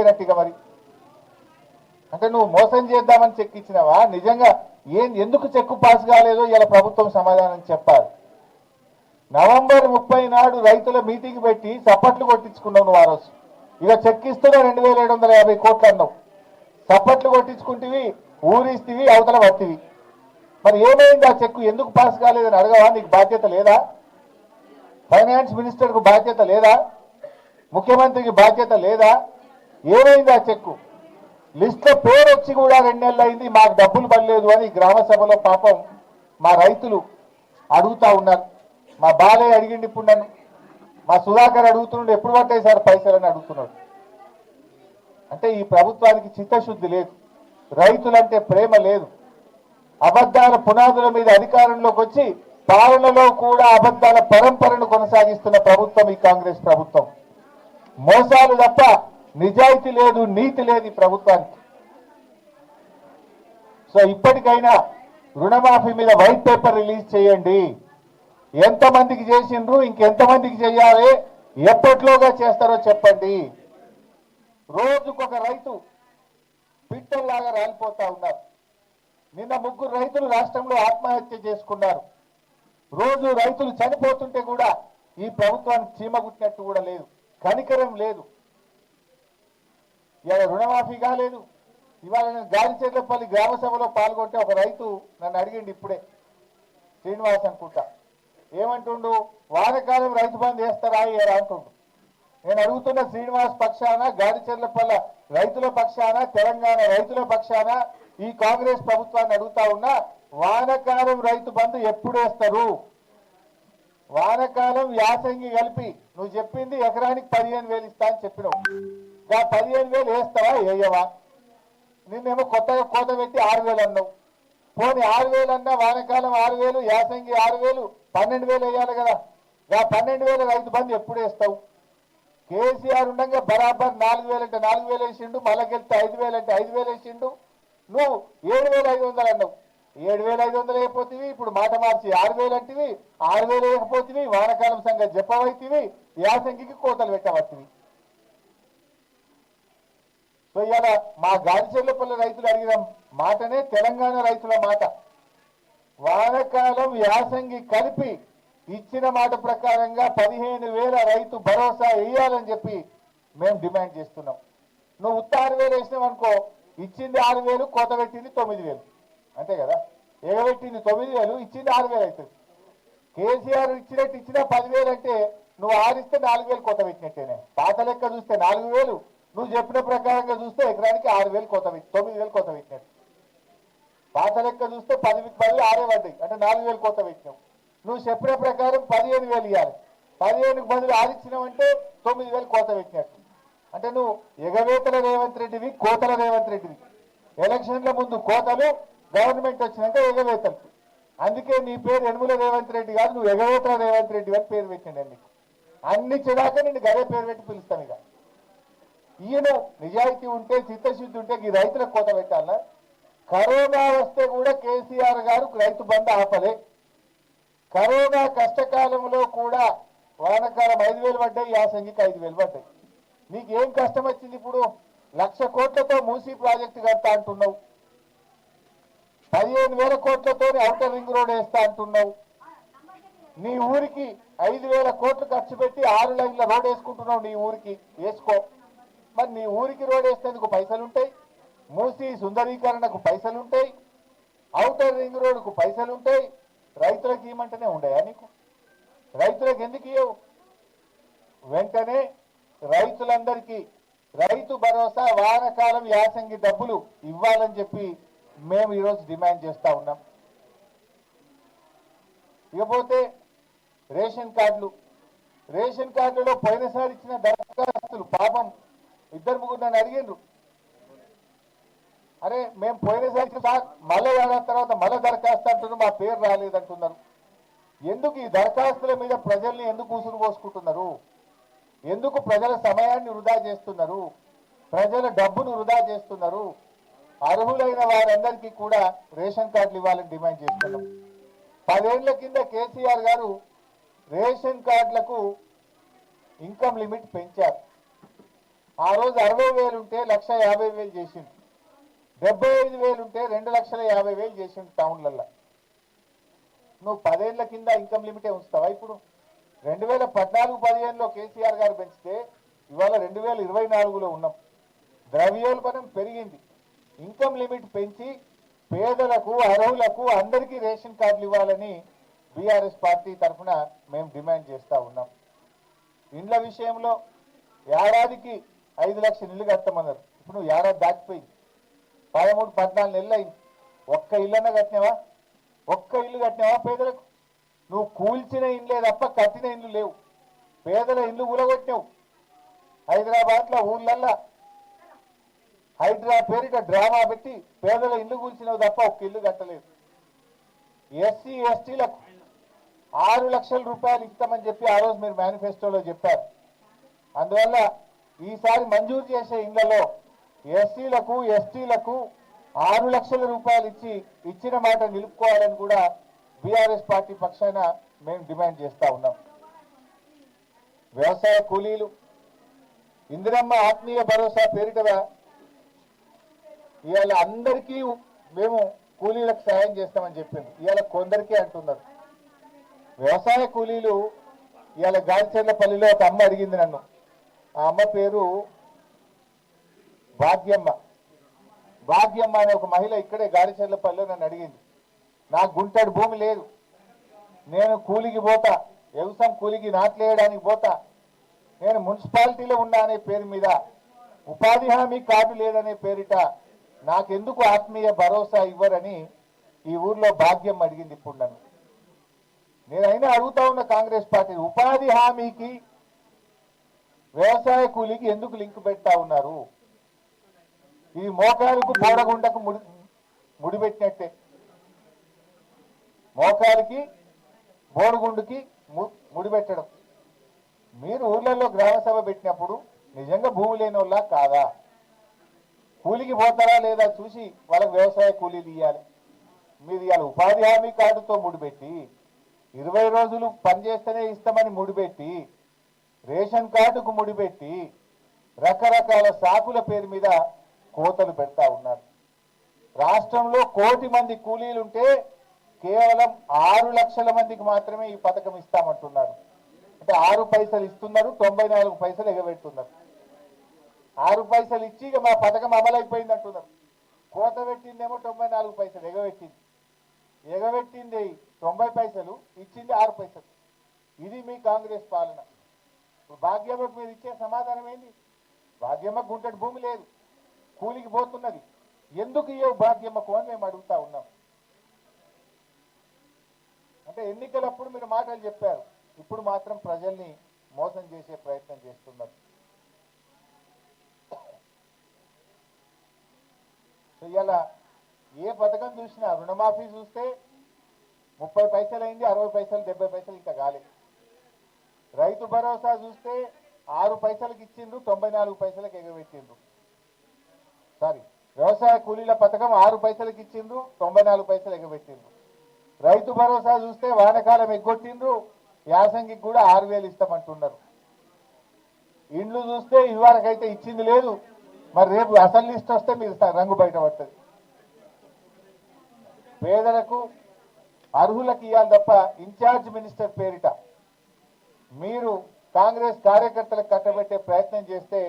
అయినట్టుగా మరి అంటే నువ్వు మోసం చేద్దామని చెక్ ఇచ్చినావా నిజంగా ఎందుకు చెక్కు పాస్ కాలేదో ఇలా ప్రభుత్వం సమాధానం చెప్పాలి నవంబర్ 30 నాడు రైతుల మీటింగ్ పెట్టి చప్పట్లు కొట్టించుకున్నావు నువ్వు ఆ రోజు ఇక చెక్ ఇస్తున్నా 2750 కోట్లు అన్నావు చప్పట్లు కొట్టించుకుంటేవి ఊరిస్తేవి అవతల పట్టివి మరి ఏమైంది ఆ చెక్కు ఎందుకు పాస్ కాలేదని అడగవా నీకు బాధ్యత లేదా ఫైనాన్స్ మినిస్టర్కు బాధ్యత లేదా ముఖ్యమంత్రికి బాధ్యత లేదా ఏమైంది ఆ చెక్కు లిస్ట్లో పేరు వచ్చి కూడా 2 నెలలు అయింది మాకు డబ్బులు పడలేదు అని గ్రామ సభలో పాపం మా రైతులు అడుగుతా ఉన్నారు మా బాలయ్య అడిగిండి ఇప్పుడు నన్ను మా సుధాకర్ అడుగుతున్నాడు ఎప్పుడు పట్టాయి సార్ పైసలని అడుగుతున్నాడు అంటే ఈ ప్రభుత్వానికి చిత్తశుద్ధి లేదు రైతులంటే ప్రేమ లేదు అబద్ధాల పునాదుల మీద అధికారంలోకి వచ్చి పాలనలో కూడా అబద్ధాల పరంపరను కొనసాగిస్తున్న ప్రభుత్వం ఈ కాంగ్రెస్ ప్రభుత్వం మోసాలు తప్ప నిజాయితీ లేదు నీతి లేదు ఈ ప్రభుత్వానికి సో ఇప్పటికైనా రుణమాఫీ మీద వైట్ పేపర్ రిలీజ్ చేయండి ఎంతమందికి చేసిండ్రు ఇంకెంతమందికి చేయాలి ఎప్పట్లోగా చేస్తారో చెప్పండి రోజుకొక రైతు పిట్టల్లాగా రాలిపోతా ఉన్నారు నిన్న 3 రైతులు రాష్ట్రంలో ఆత్మహత్య చేసుకున్నారు రోజు రైతులు చనిపోతుంటే కూడా ఈ ప్రభుత్వానికి చీమగుట్టినట్టు కూడా లేదు కనికరం లేదు ఇవాళ రుణమాఫీ కాలేదు ఇవాళ నేను గాలిచెర్లపల్లి గ్రామ సభలో పాల్గొంటే ఒక రైతు నన్ను అడిగిండు ఇప్పుడే శ్రీనివాస్ అనుకుంటా ఏమంటుండు వానకాలం రైతు బంధు చేస్తారా ఏరా అంటుండు నేను అడుగుతున్న శ్రీనివాస్ పక్షాన గాలిచెర్లపల్లి రైతుల పక్షాన తెలంగాణ రైతుల పక్షాన ఈ కాంగ్రెస్ ప్రభుత్వాన్ని అడుగుతా ఉన్నా వానకాలం రైతు బంధు ఎప్పుడు వేస్తారు వానకాలం యాసంగి కలిపి నువ్వు చెప్పింది ఎకరానికి 15,000 ఇస్తా అని చెప్పినావు 15,000 వేస్తావా వేయవా నిన్నేమో కొత్తగా కోత పెట్టి 6,000 అన్నావు పోనీ 6,000 అన్నా వానకాలం 6,000 యాసంగి 6,000 12,000 వేయాలి కదా 12,000 రైతు బంధు ఎప్పుడు వేస్తావు కేసీఆర్ ఉండగా బరాబర్ 4,000 అంటే 4,000 వేసిండు మళ్ళకెళ్తే 5,000 అంటే 5,000 వేసిండు నువ్వు 7,500 అన్నావు 7,500 అయిపోతుంది ఇప్పుడు మాట మార్చి 6,000 అంటివి 6,000 వేయకపోతుంది వానకాలం సంగతి చెప్పవైతివి యాసంగికి కోతలు పెట్టవచ్చివి సో ఇవాళ మా గాలిచెర్లపల్లి రైతులు అడిగిన మాటనే తెలంగాణ రైతుల మాట వానకాలం యాసంగి కలిపి ఇచ్చిన మాట ప్రకారంగా 15,000 రైతు భరోసా వేయాలని చెప్పి మేము డిమాండ్ చేస్తున్నాం నువ్వు 6,000 వేసినావు అనుకో ఇచ్చింది 6,000 కోత పెట్టింది 9,000 అంతే కదా ఎగబెట్టింది 9,000 ఇచ్చింది 6,000 అవుతుంది కేసీఆర్ ఇచ్చినట్టు ఇచ్చిన 10,000 అంటే నువ్వు 6 ఇస్తే 4,000 కోత పెట్టినట్టేనే పాత లెక్క చూస్తే 4,000 నువ్వు చెప్పిన ప్రకారంగా చూస్తే ఎకరానికి 6,000 కోత పెట్టి 9,000 కోత పెట్టినట్టు పాత లెక్క చూస్తే 10 6 పడ్డాయి అంటే 4,000 కోత పెట్టినావు నువ్వు చెప్పిన ప్రకారం 15,000 ఇవ్వాలి 15,000కు బదులు 6 ఇచ్చినావంటే 9,000 కోత పెట్టినట్టు అంటే నువ్వు ఎగవేతల రేవంత్ రెడ్డివి కోతల రేవంత్ రెడ్డివి ఎలక్షన్ల ముందు కోతలు గవర్నమెంట్ వచ్చినాక ఎగవేతలు అందుకే నీ పేరు యనుమల రేవంత్ రెడ్డి కాదు నువ్వు ఎగవేతల రేవంత్ రెడ్డి అని పేరు పెట్టండి నీకు అన్ని చెదాక నిన్ను గదే పేరు పెట్టి పిలుస్తాను ఇక ఈయన నిజాయితీ ఉంటే చిత్తశుద్ధి ఉంటే ఈ రైతులకు కోత పెట్టాలా కరోనా వస్తే కూడా కేసీఆర్ గారు రైతు బంధు ఆపలే కరోనా కష్టకాలంలో కూడా వానకాలం 5,000 పడ్డాయి యాసంగికి 5,000 పడ్డాయి నీకేం కష్టం వచ్చింది ఇప్పుడు 1,00,000 కోట్లతో మూసీ ప్రాజెక్టు కడతా అంటున్నావు 15,000 కోట్లతో ఔటర్ రింగ్ రోడ్ వేస్తా అంటున్నావు నీ ఊరికి 5,000 కోట్లు ఖర్చు పెట్టి 6 లైన్ల రోడ్ వేసుకుంటున్నావు నీ ఊరికి వేసుకో మరి నీ ఊరికి రోడ్ వేసేందుకు పైసలు ఉంటాయి మూసీ సుందరీకరణకు పైసలు ఉంటాయి ఔటర్ రింగ్ రోడ్కు పైసలు ఉంటాయి రైతులకు ఇవ్వమంటేనే ఉండయా నీకు రైతులకు ఎందుకు ఇవ్వవు వెంటనే రైతులందరికీ రైతు భరోసా వానకాలం యాసంగి డబ్బులు ఇవ్వాలని చెప్పి మేము ఈరోజు డిమాండ్ చేస్తా ఉన్నాం ఇకపోతే రేషన్ కార్డులలో పోయినసారి ఇచ్చిన దరఖాస్తులు పాపం 2-3 నన్ను అడిగిండ్రు అరే మేము పోయినసారి సార్ మళ్ళీ ఏడాది తర్వాత మళ్ళీ దరఖాస్తు అంటున్నారు మా పేరు రాలేదంటున్నారు ఎందుకు ఈ దరఖాస్తుల మీద ప్రజల్ని ఎందుకు ఉసురు పోసుకుంటున్నారు ఎందుకు ప్రజల సమయాన్ని వృధా చేస్తున్నారు ప్రజల డబ్బును వృధా చేస్తున్నారు అర్హులైన వారందరికీ కూడా రేషన్ కార్డులు ఇవ్వాలని డిమాండ్ చేస్తున్నాం 10 ఏళ్ల కింద కేసీఆర్ గారు రేషన్ కార్డులకు ఇన్కమ్ లిమిట్ పెంచారు ఆ రోజు 60,000 ఉంటే 1,50,000 చేసిండు. 75,000 ఉంటే 2,50,000 చేసిండు టౌన్లలో. నువ్వు 10 ఏళ్ల కింద ఇన్కమ్ లిమిటే ఉంచుతావా? ఇప్పుడు 2014-15లో కేసీఆర్ గారు పెంచితే ఇవాళ 2024లో ఉన్నాం. ద్రవ్యోల్బణం పెరిగింది. ఇన్కమ్ లిమిట్ పెంచి పేదలకు, అర్హులకు అందరికీ రేషన్ కార్డులు ఇవ్వాలని బీఆర్ఎస్ పార్టీ తరఫున మేము డిమాండ్ చేస్తా ఉన్నాం. ఇండ్ల విషయంలో ఏడాదికి 5 లక్షల ఇల్లు కట్టమన్నారు. ఇప్పుడు నువ్వు ఏడాది దాటిపోయింది, 13-14 నెలలు అయింది. ఒక్క ఇల్లన్నా కట్టినావా? ఒక్క ఇల్లు కట్టినావా పేదలకు? నువ్వు కూల్చిన ఇండ్లే తప్ప కట్టిన ఇండ్లు లేవు. పేదల ఇల్లు కూలగొట్టినావు. హైదరాబాద్లో ఊర్లల్లా హైడ్రా పేరిట డ్రామా పెట్టి పేదల ఇల్లు కూల్చినవి తప్ప ఒక్క ఇల్లు కట్టలేదు. ఎస్సీ ఎస్టీలకు 6 లక్షల రూపాయలు ఇస్తామని చెప్పి ఆ రోజు మీరు మేనిఫెస్టోలో చెప్పారు. అందువల్ల ఈసారి మంజూరు చేసే ఇళ్లలో ఎస్సీలకు ఎస్టీలకు 6 లక్షల రూపాయలు ఇచ్చిన మాట నిలుపుకోవాలని కూడా బీఆర్ఎస్ పార్టీ పక్షాన మేము డిమాండ్ చేస్తా ఉన్నాం. వ్యవసాయ కూలీలు ఇందిరమ్మ ఆత్మీయ భరోసా పేరిట ఇవాళ అందరికీ మేము కూలీలకు సాయం చేస్తామని చెప్పింది. ఇవాళ కొందరికీ అంటున్నారు. వ్యవసాయ కూలీలు ఇవాళ గాడిచెర్లపల్లిలో ఒక అమ్మ అడిగింది నన్ను. ఆ అమ్మ పేరు భాగ్యమ్మ. భాగ్యమ్మ అనే ఒక మహిళ ఇక్కడే గాడిచెర్లపల్లిలో నన్ను అడిగింది, నాకు గుంటడి భూమి లేదు, నేను కూలికి పోతా, వ్యవసాయం కూలికి నాట్లేయడానికి పోతా, నేను మున్సిపాలిటీలో ఉన్నా అనే పేరు మీద ఉపాధి హామీ కార్డు లేదనే పేరిట నాకెందుకు ఆత్మీయ భరోసా ఇవ్వరని ఈ ఊర్లో భాగ్యం అడిగింది. ఇప్పుడు నన్ను నేనైనా అడుగుతా ఉన్న కాంగ్రెస్ పార్టీ, ఉపాధి హామీకి వ్యవసాయ కూలీకి ఎందుకు లింక్ పెడతా ఉన్నారు? ఇది మోకాలకు బోడగుండకు ముడిపెట్టినట్టే. మోకాలికి బోడుగుండుకి ముడిపెట్టడం. మీరు ఊర్లలో గ్రామ సభ పెట్టినప్పుడు నిజంగా భూమి లేని వాళ్ళ కాదా? కూలికి పోతారా లేదా చూసి వాళ్ళకి వ్యవసాయ కూలీలు ఇవ్వాలి. మీరు ఇవాళ ఉపాధి హామీ కార్డుతో ముడిపెట్టి 20 రోజులు పనిచేస్తేనే ఇస్తామని ముడిపెట్టి రేషన్ కార్డుకు ముడిపెట్టి రకరకాల సాకుల పేరు మీద కోతలు పెడతా ఉన్నారు. రాష్ట్రంలో 1 కోటి మంది కూలీలుంటే కేవలం 6 లక్షల మందికి మాత్రమే ఈ పథకం ఇస్తామంటున్నారు. అంటే 6 పైసలు ఇస్తున్నారు, 94 పైసలు ఎగబెడుతున్నారు. 6 పైసలు ఇచ్చి ఇక మా పథకం అమలైపోయింది అంటున్నారు. కోత పెట్టిందేమో 94 పైసలు, ఎగబెట్టింది 90 పైసలు, ఇచ్చింది 6 పైసలు. ఇది మీ కాంగ్రెస్ పాలన. భాగ్యమ్మకు మీరు ఇచ్చే సమాధానం ఏంది? భాగ్యమ్మకు గుంటడి భూమి లేదు, కూలికి పోతున్నది, ఎందుకు ఇవ్వవు భాగ్యమ్మకు అని మేము అడుగుతా ఉన్నాం. అంటే ఎన్నికలప్పుడు మీరు మాటలు చెప్పారు, ఇప్పుడు మాత్రం ప్రజల్ని మోసం చేసే ప్రయత్నం చేస్తున్నారు. ఇలా ఏ పథకం చూసినా రుణమాఫీ చూస్తే 30 పైసలు అయింది, 60 పైసలు, 70 పైసలు ఇంకా కాలేదు. రైతు భరోసా చూస్తే 6 పైసలకి ఇచ్చిండ్రు, 94 పైసలకు ఎగబెట్టిండ్రు. సారీ, వ్యవసాయ కూలీల పథకం 6 పైసలకి ఇచ్చిండ్రు, 94 పైసలు ఎగబెట్టిండ్రు. రైతు భరోసా చూస్తే వానకాలం ఎగ్గొట్టిండ్రు, యాసంగికి కూడా 6,000 ఇస్తామంటున్నారు. ఇండ్లు చూస్తే ఇవాళకైతే ఇచ్చింది లేదు, మరి రేపు అసలు లిస్ట్ వస్తే మీరు రంగు బయటపడుతుంది. పేదలకు అర్హులకు ఇవ్వాలి తప్ప ఇన్ఛార్జ్ మినిస్టర్ పేరిట మీరు కాంగ్రెస్ కార్యకర్తలకు కట్టబెట్టే ప్రయత్నం చేస్తే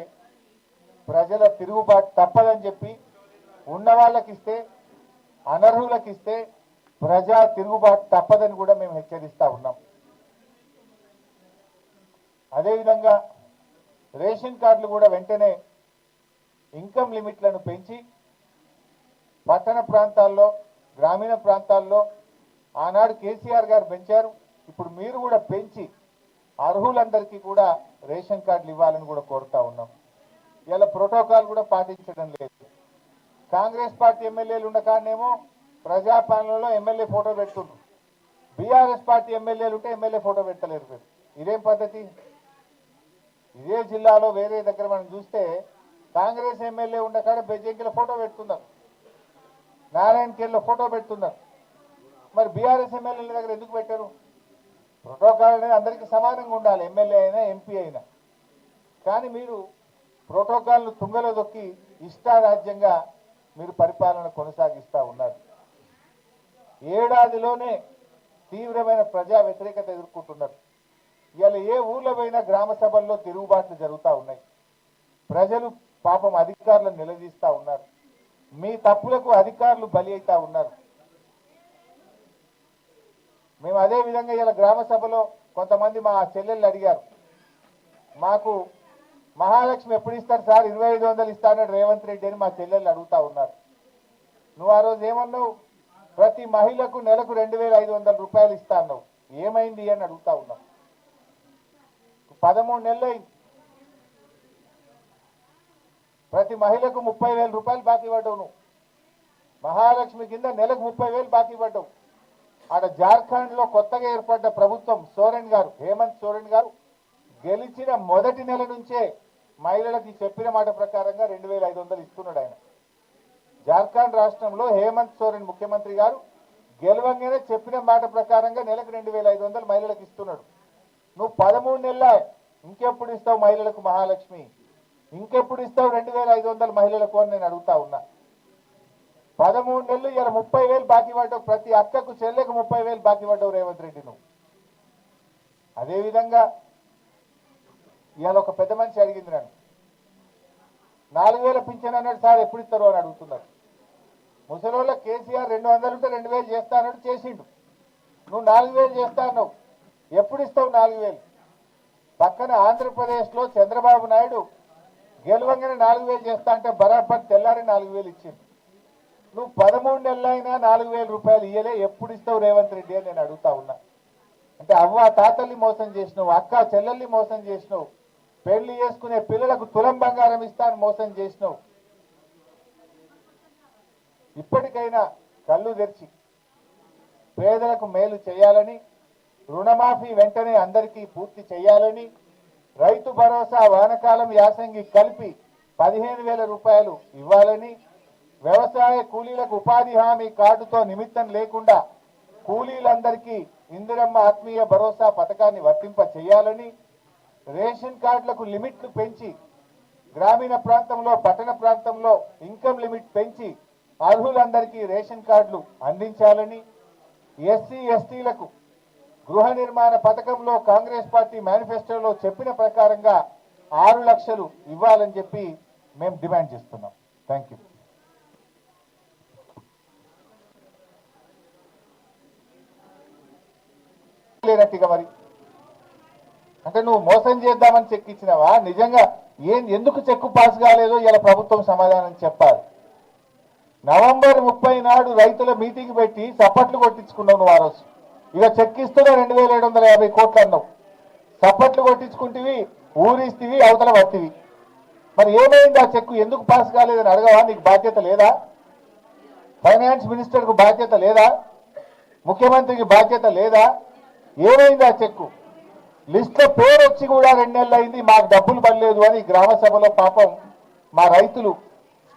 ప్రజల తిరుగుబాటు తప్పదని చెప్పి ఉన్న వాళ్ళకి ఇస్తే, అనర్హులకు ఇస్తే ప్రజా తిరుగుబాటు తప్పదని కూడా మేము హెచ్చరిస్తా ఉన్నాం. అదేవిధంగా రేషన్ కార్డులు కూడా వెంటనే ఇన్కమ్ లిమిట్లను పెంచి పట్టణ ప్రాంతాల్లో, గ్రామీణ ప్రాంతాల్లో ఆనాడు కేసీఆర్ గారు పెంచారు, ఇప్పుడు మీరు కూడా పెంచి అర్హులందరికీ కూడా రేషన్ కార్డులు ఇవ్వాలని కూడా కోరుతా ఉన్నాం. ఇలా ప్రోటోకాల్ కూడా పాటించడం లేదు. కాంగ్రెస్ పార్టీ ఎమ్మెల్యేలు ఉన్న కాడనేమో ప్రజాపాలనలో ఎమ్మెల్యే ఫోటో పెడుతుండ్రు, బీఆర్ఎస్ పార్టీ ఎమ్మెల్యేలు ఉంటే ఎమ్మెల్యే ఫోటో పెట్టలేరు. మీరు ఇదేం పద్ధతి? ఇదే జిల్లాలో వేరే దగ్గర మనం చూస్తే కాంగ్రెస్ ఎమ్మెల్యే ఉన్న కాడ బెజ్జంకిలో ఫోటో పెడుతున్నారు, నారాయణఖేడ్లో ఫోటో పెడుతున్నారు. మరి బీఆర్ఎస్ ఎమ్మెల్యేల దగ్గర ఎందుకు పెట్టారు? ప్రోటోకాల్ అనేది అందరికీ సమానంగా ఉండాలి, ఎమ్మెల్యే అయినా ఎంపీ అయినా. కానీ మీరు ప్రోటోకాల్ను తుంగలో దొక్కి ఇష్టారాజ్యంగా మీరు పరిపాలన కొనసాగిస్తూ ఉన్నారు. ఏడాదిలోనే తీవ్రమైన ప్రజా వ్యతిరేకత ఎదుర్కొంటున్నారు. ఇవాళ ఏ ఊర్లో పోయినా గ్రామ సభల్లో తిరుగుబాట్లు జరుగుతూ ఉన్నాయి. ప్రజలు పాపం అధికారులను నిలదీస్తూ ఉన్నారు. మీ తప్పులకు అధికారులు బలి అవుతా ఉన్నారు. మేము అదే విధంగా ఇలా గ్రామ సభలో కొంతమంది మా చెల్లెళ్ళు అడిగారు, మాకు మహాలక్ష్మి ఎప్పుడు ఇస్తారు సార్, 2500 ఇస్తానని రేవంత్ రెడ్డి అని మా చెల్లెళ్ళు అడుగుతా ఉన్నారు. నువ్వు ఆ రోజు ఏమన్నావు, ప్రతి మహిళకు నెలకు 2500 రూపాయలు ఇస్తా అన్నావు, ఏమైంది అని అడుగుతా ఉన్నావు. 13 నెలలు అయింది. ప్రతి మహిళకు 30,000 రూపాయలు బాకీ పడ్డావు. నువ్వు మహాలక్ష్మి కింద నెలకు 30,000 బాకీ పడ్డావు. ఆడ జార్ఖండ్ లో కొత్తగా ఏర్పడ్డ ప్రభుత్వం సోరెన్ గారు, హేమంత్ సోరెన్ గారు గెలిచిన మొదటి నెల నుంచే మహిళలకు చెప్పిన మాట ప్రకారంగా 2500 ఇస్తున్నాడు. ఆయన జార్ఖండ్ రాష్ట్రంలో హేమంత్ సోరెన్ ముఖ్యమంత్రి గారు గెలవంగానే చెప్పిన మాట ప్రకారంగా నెలకు 2500 మహిళలకు ఇస్తున్నాడు. నువ్వు 13 నెలల ఇంకెప్పుడు ఇస్తావు మహిళలకు మహాలక్ష్మి, ఇంకెప్పుడు ఇస్తావు 2500 మహిళలకు అని నేను అడుగుతా ఉన్నా. 13 నెలలు ఇలా 30,000 బాకీ పడ్డావు. ప్రతి అక్కకు చెల్లెకు 30,000 బాకీ పడ్డావు రేవంత్ రెడ్డి నువ్వు. అదేవిధంగా ఇవాళ ఒక పెద్ద మనిషి అడిగింది నన్ను, 4,000 పింఛన్ అన్నాడు సార్, ఎప్పుడు ఇస్తారు అని అడుగుతున్నారు. ముసలోళ్ళ కేసీఆర్ 200 ఉంటే 2,000 చేస్తా అన్నాడు, చేసిండు. నువ్వు 4,000 చేస్తా అన్నావు, ఎప్పుడు ఇస్తావు 4,000? పక్కన ఆంధ్రప్రదేశ్లో చంద్రబాబు నాయుడు గెలవంగానే 4,000 చేస్తా అంటే బరాబర్ తెల్లారి 4,000 ఇచ్చింది. నువ్వు 13 నెలలైనా 4,000 రూపాయలు ఇయ్యలే, ఎప్పుడు ఇస్తావు రేవంత్ రెడ్డి అని నేను అడుగుతా ఉన్నా. అంటే అవ్వ తాతల్ని మోసం చేసినావు, అక్క చెల్లెల్ని మోసం చేసినావు, పెళ్లి చేసుకునే పిల్లలకు తులం బంగారం ఇస్తాను మోసం చేసినావు. ఇప్పటికైనా కళ్ళు తెరిచి పేదలకు మేలు చేయాలని, రుణమాఫీ వెంటనే అందరికీ పూర్తి చేయాలని, రైతు భరోసా వానకాలం యాసంగి కలిపి 15,000 రూపాయలు ఇవ్వాలని, వ్యవసాయ కూలీలకు ఉపాధి హామీ కార్డుతో నిమిత్తం లేకుండా కూలీలందరికీ ఇందిరమ్మ ఆత్మీయ భరోసా పథకాన్ని వర్తింప చేయాలని, రేషన్ కార్డులకు లిమిట్లు పెంచి గ్రామీణ ప్రాంతంలో పట్టణ ప్రాంతంలో ఇన్కమ్ లిమిట్ పెంచి అర్హులందరికీ రేషన్ కార్డులు అందించాలని, ఎస్సీ ఎస్టీలకు గృహ నిర్మాణ పథకంలో కాంగ్రెస్ పార్టీ మేనిఫెస్టోలో చెప్పిన ప్రకారంగా 6 లక్షలు ఇవ్వాలని చెప్పి మేము డిమాండ్ చేస్తున్నాం. Thank you. లేనట్టుగా మరి అంటే నువ్వు మోసం చేద్దామని చెక్ ఇచ్చినావా? నిజంగా ఎందుకు చెక్కు పాస్ కాలేదో ఇలా ప్రభుత్వం సమాధానం చెప్పాలి. నవంబర్ 30 నాడు రైతుల మీటింగ్ పెట్టి చప్పట్లు కొట్టించుకున్నావు నువ్వు. ఆ రోజు ఇక చెక్ ఇస్తున్నా 2,750 కోట్లు అన్నావు, చప్పట్లు కొట్టించుకుంటేవి, ఊరిస్తివి, అవతల పట్టివి. మరి ఏమైంది ఆ చెక్కు, ఎందుకు పాస్ కాలేదని అడగవా? నీకు బాధ్యత లేదా? ఫైనాన్స్ మినిస్టర్కు బాధ్యత లేదా? ముఖ్యమంత్రికి బాధ్యత లేదా? ఏమైంది ఆ చెక్కు? లిస్ట్లో పేరు వచ్చి కూడా 2 నెలలు అయింది, మాకు డబ్బులు పడలేదు అని గ్రామ సభలో పాపం మా రైతులు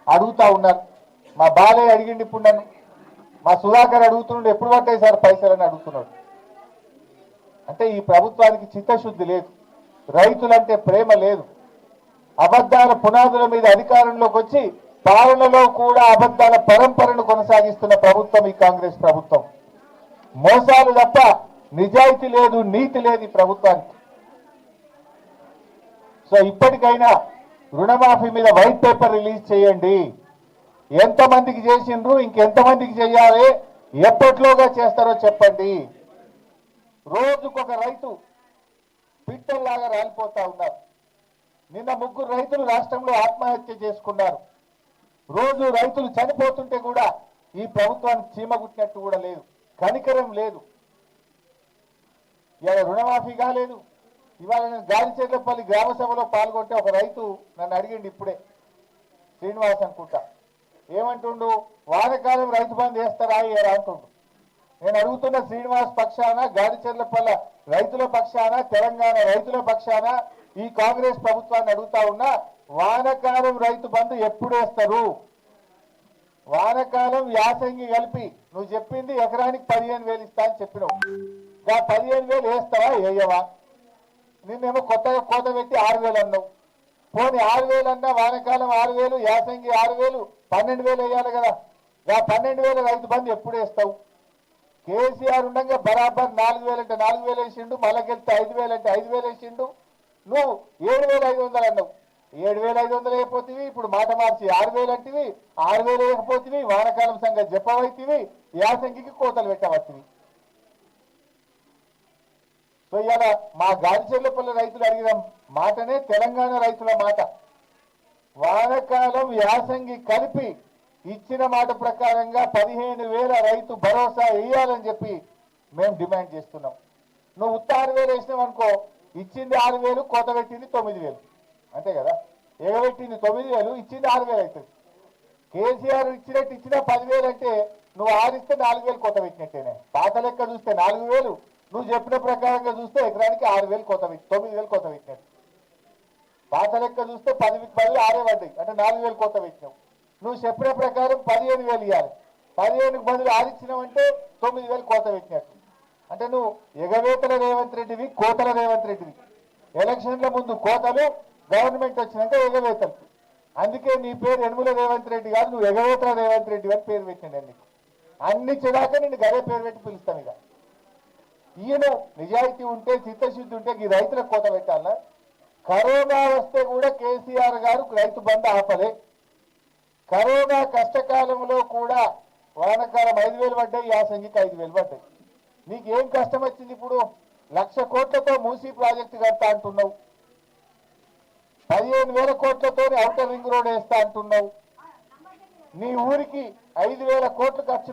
అడుగుతా ఉన్నారు. మా బాలయ్య అడిగిండి, ఇప్పుడు నన్ను మా సుధాకర్ అడుగుతున్నాడు, ఎప్పుడు పట్టాయి సార్ పైసలు అని అడుగుతున్నాడు. అంటే ఈ ప్రభుత్వానికి చిత్తశుద్ధి లేదు, రైతులంటే ప్రేమ లేదు. అబద్ధాల పునాదుల మీద అధికారంలోకి వచ్చి పాలనలో కూడా అబద్ధాల పరంపరను కొనసాగిస్తున్న ప్రభుత్వం ఈ కాంగ్రెస్ ప్రభుత్వం. మోసాలు తప్ప నిజాయితీ లేదు, నీతి లేదు ఈ ప్రభుత్వానికి. సో ఇప్పటికైనా రుణమాఫీ మీద వైట్ పేపర్ రిలీజ్ చేయండి. ఎంతమందికి చేసిండ్రు, ఇంకెంతమందికి చేయాలి, ఎప్పట్లోగా చేస్తారో చెప్పండి. రోజుకొక రైతు పిట్టల్లాగా రాలిపోతా ఉన్నారు. నిన్న 3 రైతులు రాష్ట్రంలో ఆత్మహత్య చేసుకున్నారు. రోజు రైతులు చనిపోతుంటే కూడా ఈ ప్రభుత్వానికి చీమగుట్టినట్టు కూడా లేదు, కనికరం లేదు. ఇవాళ రుణమాఫీ కాలేదు. ఇవాళ నేను గాలిచెర్లపల్లి గ్రామ సభలో పాల్గొంటే ఒక రైతు నన్ను అడిగిండు ఇప్పుడే, శ్రీనివాస్ అనుకుంటా, ఏమంటుండు, వానకాలం రైతు బంధు వేస్తారా ఏరా అంటుండు. నేను అడుగుతున్న శ్రీనివాస్ పక్షాన, గాలిచెర్లపల్లి రైతుల పక్షాన, తెలంగాణ రైతుల పక్షాన ఈ కాంగ్రెస్ ప్రభుత్వాన్ని అడుగుతా ఉన్నా, వానకాలం రైతు బంధు ఎప్పుడు వేస్తారు? వానకాలం యాసంగి కలిపి నువ్వు చెప్పింది ఎకరానికి 15,000 ఇస్తా అని చెప్పినావు. 15,000 వేస్తావా వేయవా? నిన్నేమో కొత్తగా కోత పెట్టి 6,000 అన్నావు. పోనీ 6,000 అన్నా వానకాలం 6,000, యాసంగి 6,000, 12,000 వేయాలి కదా. ఆ 12,000 రైతు బంధు ఎప్పుడు వేస్తావు? కేసీఆర్ ఉండగా బరాబర్ 4,000 అంటే 4,000 వేసిండు, మళ్ళకెళ్తే 5,000 అంటే 5,000 వేసిండు. నువ్వు 7,500 అన్నావు. 7,500 అయిపోతుంది. ఇప్పుడు మాట మార్చి 6,000 అంటివి, 6,000 వేయకపోతుంది. వానకాలం సంగతి చెప్పవైతివి, యాసంగికి కోతలు పెట్టవచ్చివి. సో ఇవాళ మా గాడిచెర్లపల్లి రైతులు అడిగిన మాటనే తెలంగాణ రైతుల మాట. వానకాలం యాసంగి కలిపి ఇచ్చిన మాట ప్రకారంగా 15,000 రైతు భరోసా వేయాలని చెప్పి మేము డిమాండ్ చేస్తున్నాం. నువ్వు 6,000 వేసినావు అనుకో, ఇచ్చింది 6,000, కోత పెట్టింది 9,000, అంతే కదా. ఎగబెట్టింది 9,000, ఇచ్చింది 6,000 అవుతుంది. కేసీఆర్ ఇచ్చినట్టు ఇచ్చిన 10,000 అంటే నువ్వు 6 ఇస్తే 4,000 కోత పెట్టినట్టేనే. పాత లెక్క చూస్తే 4,000, నువ్వు చెప్పిన ప్రకారంగా చూస్తే ఎకరానికి 6,000 కోత పెట్టి 9,000 కోత పెట్టినట్టు. పాత లెక్క చూస్తే 10 6 పడ్డాయి అంటే 4,000 కోత పెట్టినావు. నువ్వు చెప్పిన ప్రకారం 15,000 ఇవ్వాలి. 15,000కు బదులు 6 ఇచ్చినావంటే 9,000 కోత పెట్టినట్టు. అంటే నువ్వు ఎగవేతల రేవంత్ రెడ్డివి, కోతల రేవంత్ రెడ్డివి. ఎలక్షన్ల ముందు కోతలు, గవర్నమెంట్ వచ్చినాక ఎగవేతలు. అందుకే నీ పేరు యనుమల రేవంత్ రెడ్డి కాదు, నువ్వు ఎగవేతల రేవంత్ రెడ్డి అని పేరు పెట్టిండి. నీకు అన్ని చెదాక నిన్ను గదే పేరు పెట్టి పిలుస్తాం. ఇక ఈయన నిజాయితీ ఉంటే, చిత్తశుద్ధి ఉంటే ఈ రైతులకు కోత పెట్టాలా? కరోనా వస్తే కూడా కేసీఆర్ గారు రైతు బంధు ఆపలే. కరోనా కష్టకాలంలో కూడా వానకాలం 5,000 పడ్డాయి, యాసంగికి 5,000 పడ్డాయి. నీకేం కష్టం వచ్చింది? ఇప్పుడు 1,00,000 కోట్లతో మూసీ ప్రాజెక్టు కడతా అంటున్నావు, 15,000 కోట్లతో ఔటర్ రింగ్ రోడ్ వేస్తా అంటున్నావు. నీ ఊరికి 5,000 కోట్లు ఖర్చు